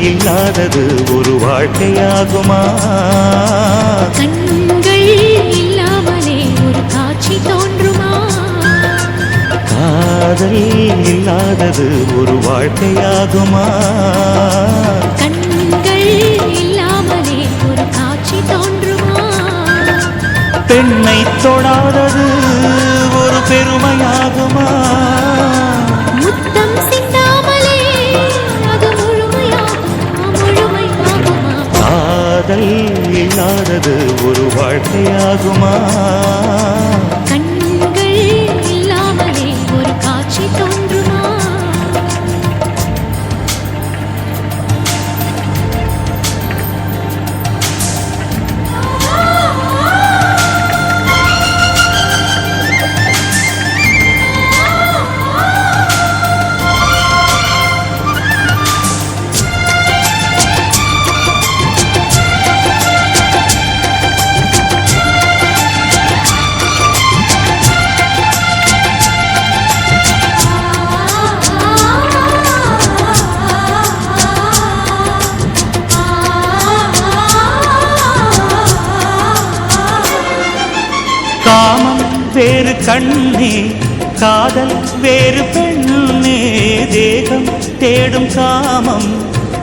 இல்லாதது ஒரு வாழ்க்கையாகுமா? கண்கள் இல்லாமலே ஒரு காட்சி தோன்றுமா? காதல் இல்லாதது ஒரு வாழ்க்கையாகுமா? கண்கள் இல்லாமலே ஒரு காட்சி தோன்றுமா? பெண்ணை தொடாதது ஒரு பெருமையாகுமா? முத்தம் சிந்தாமலே அது முழுமையாகுமா? காதல் இல்லாதது ஒரு வாழ்க்கையாகுமா? கண்கள் இல்லாமலே ஒரு காட்சி தோன்றுமா? காமம் வேறு கண்ணே, காதல் வேறு பெண்ணே. தேகம் தேடும் காமம்,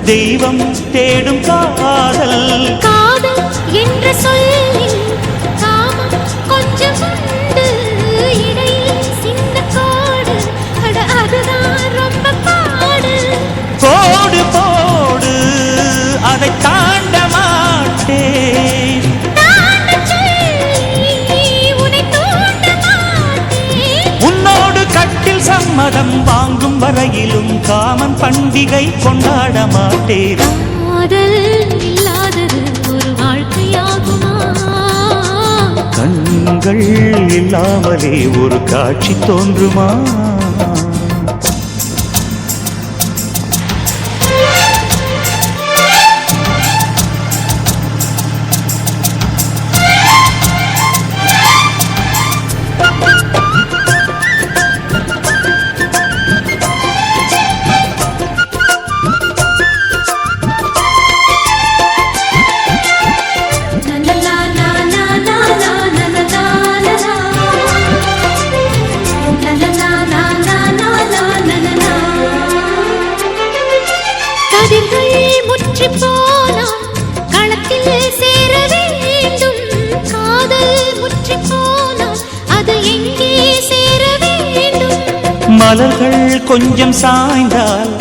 தெய்வம் தேடும் காதல். காதல் என்ற சொல்லில் காமம் கொஞ்சம் உண்டு. இடையில் சின்ன கோடு, அட அதுதான் ரொம்ப பாடு. கோடு போடு, அதை தாண்ட மாட்டேன். உன்னோடு கட்டில் சம்மதம் வாங்கும் வரையிலும் காமன் பண்டிகை கொண்டாட மாட்டேன். காதல் இல்லாதது ஒரு வாழ்க்கையாகுமா? கண்கள் இல்லாமலே ஒரு காட்சி தோன்றுமா? கதிர்கள் முற்றி போனால் களத்தில் சேர வேண்டும். காதல் முற்றி போனால் அது எங்கே சேர வேண்டும்? மலர்கள் கொஞ்சம் சாய்ந்தால்